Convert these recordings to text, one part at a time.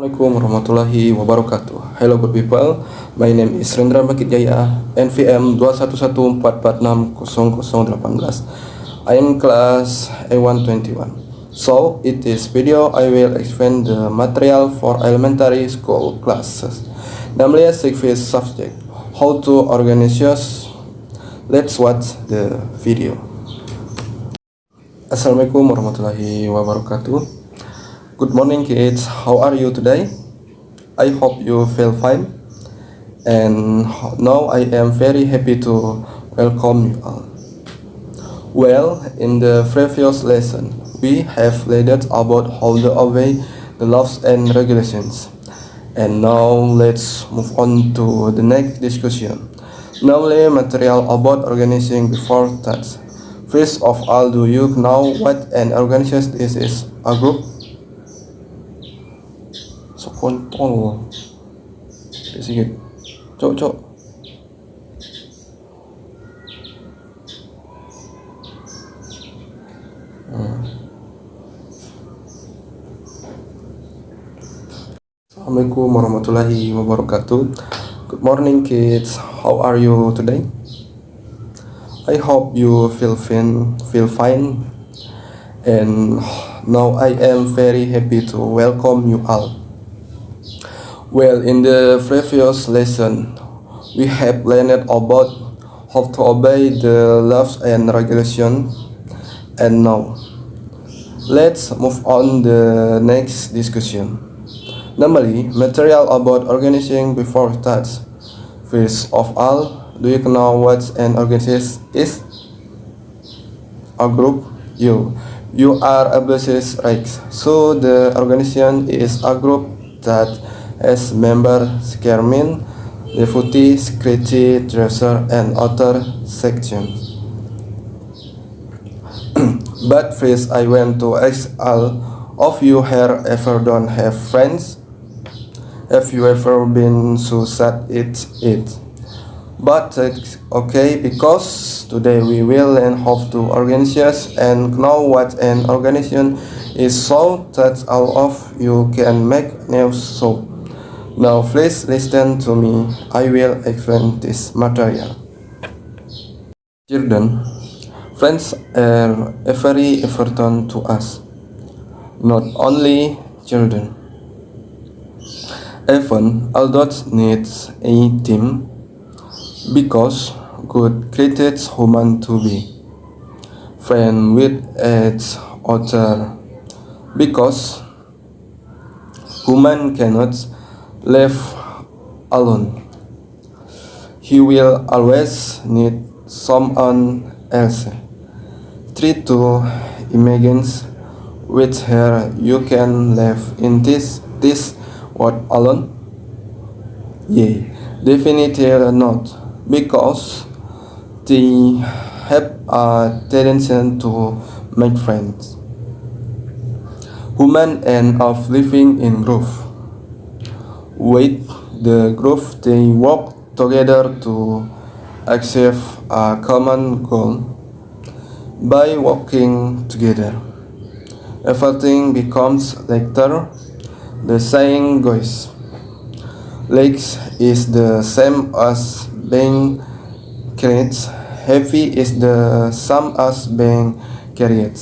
Assalamualaikum warahmatullahi wabarakatuh. Hello good people, my name is Rendra NVM 21144600018. I am class A121. So, in this video I will explain the material for elementary school classes, namely a six subject, how to organize yours. Let's watch the video. Assalamualaikum warahmatullahi wabarakatuh. Good morning kids, how are you today? I hope you feel fine. And now I am very happy to welcome you all. Well, in the previous lesson, we have learned about how to obey the laws and regulations. And now let's move on to the next discussion, namely material about organizing before tasks. First of all, do you know what an organization is? A group? So kontol. Sedikit. Cok. Assalamualaikum warahmatullahi wabarakatuh. Good morning kids. How are you today? I hope you feel fine. And now I am very happy to welcome you all. Well, in the previous lesson, we have learned about how to obey the laws and regulations. And now, let's move on the next discussion. Namely, material about organizing before tasks. First of all, do you know what an organization is? A group? You are a basis, right? So the organization is a group that has members, chairman, deputy, secretary, treasurer, and other sections. But first, I want to ask all of you here ever don't have friends? Have you ever been so sad it? But it's okay, because today we will learn how to organize and know what an organization is, so that all of you can make news. So now please listen to me. I will explain this material. Children, friends are very important to us. Not only children. Even adults need a team, because God created human to be friend with each other, because human cannot live alone. He will always need someone else. Try to imagine with her you can live in this world alone. Yeah, definitely not, because they have a tendency to make friends. Human end up living in group. With the group, they work together to achieve a common goal. By working together, everything becomes lighter. The saying goes, legs is the same as being carried, heavy is the same as being carried.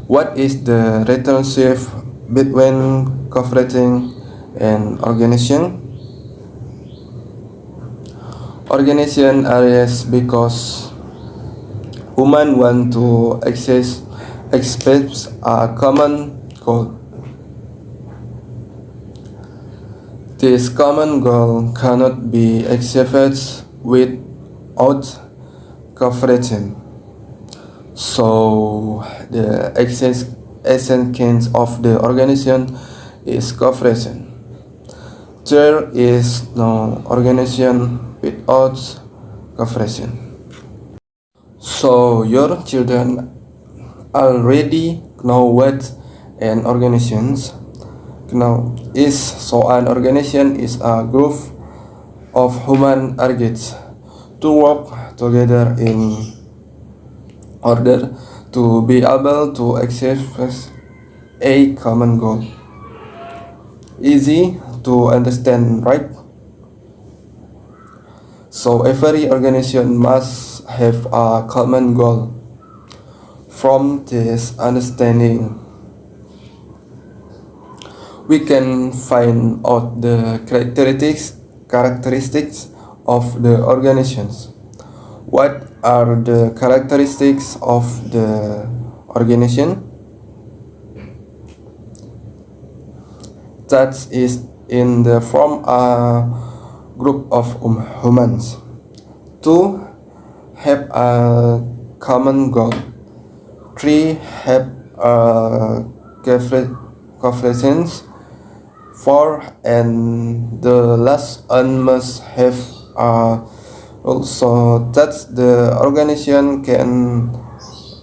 What is the relationship between cooperating and organization? Organization arises because humans want to express a common goal. This common goal cannot be achieved without cooperation. So the essence of the organization is cooperation. There is no organization without cooperation. So your children already know what an organization is. So an organization is a group of human targets to work together in order to be able to achieve a common goal. easy to understand, right? So every organization must have a common goal. From this understanding, we can find out the characteristics of the organizations. What are the characteristics of the organization? That is in the form a group of humans to have a common goal. 3. Have a coefficients. 4. And the last one must have also that the organization can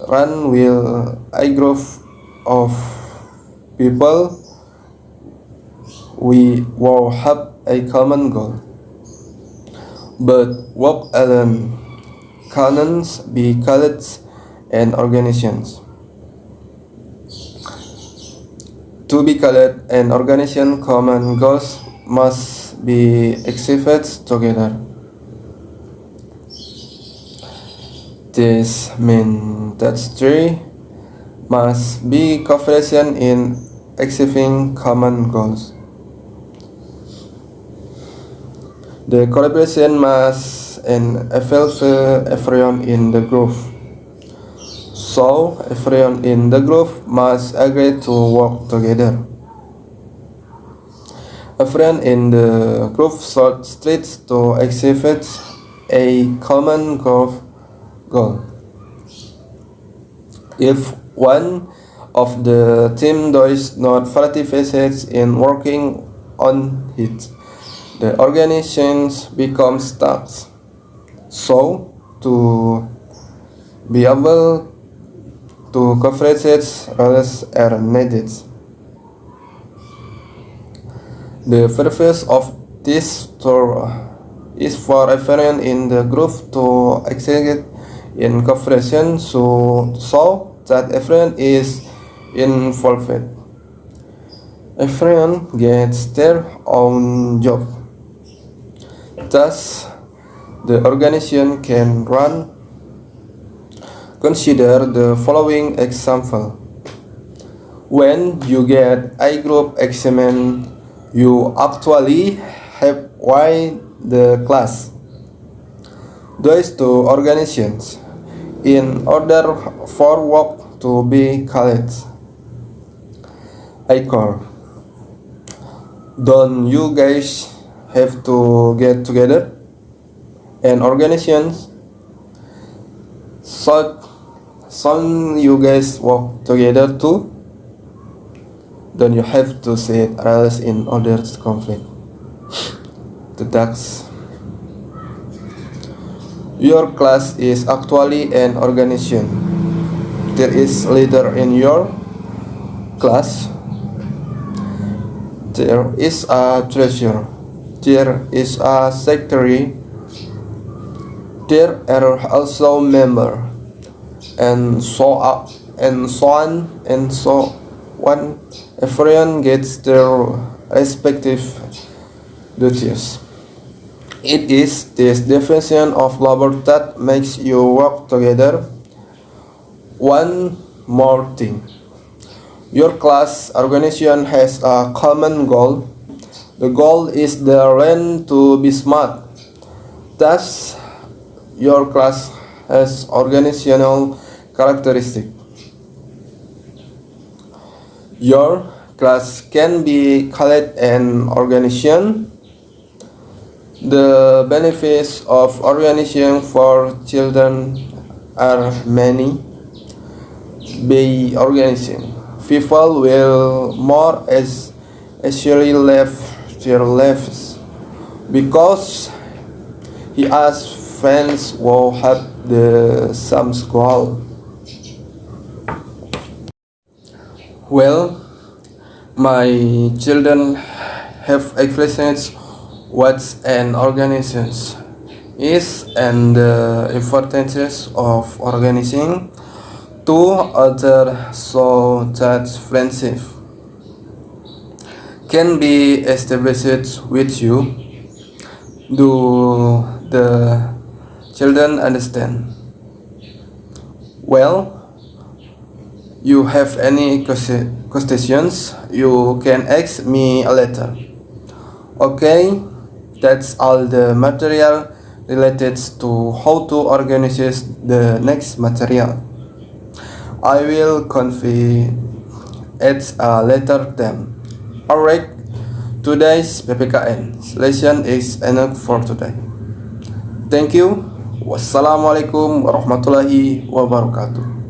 run with a group of people. We will have a common goal, but work alone cannot be called an organization. To be called an organization, common goals must be executed together. This means that 3 must be cooperation in achieving common goals. The collaboration must involve everyone in the group. So everyone in the group must agree to work together. Everyone in the group should strive to achieve a common goal. If one of the team does not participate in working on it, the organization becomes stuck. So, to be able to cooperate roles are needed. The purpose of this tour is for everyone in the group to execute in cooperation so that everyone is involved. Everyone gets their own job. Thus, the organization can run. Consider the following example. When you get a group assignment, you actually have why the class. Those two organizations in order for work to be called a core. Don't you guys have to get together? And organizations should you guys work together too? Don't you have to set rules in order to complete the tasks? Your class is actually an organization. There is a leader in your class. There is a treasurer. There is a secretary. There are also members, and so on and so on. Everyone gets their respective duties. It is this definition of labor that makes you work together. One more thing. Your class organization has a common goal. The goal is the learn to be smart. Thus, your class has organizational characteristics. Your class can be called an organization. The benefits of organization for children are many. By organizing, people will more as actually live their lives because he has friends who have the same goal. Well, my children have experienced what an organization is and the importance of organizing to others so that friendship can be established with you. Do the children understand? Well, you have any questions, you can ask me later. Okay, that's all the material related to how to organize the next material. I will convey at a later time. Alright, today's PPKN lesson is enough for today. Thank you. Wassalamualaikum warahmatullahi wabarakatuh.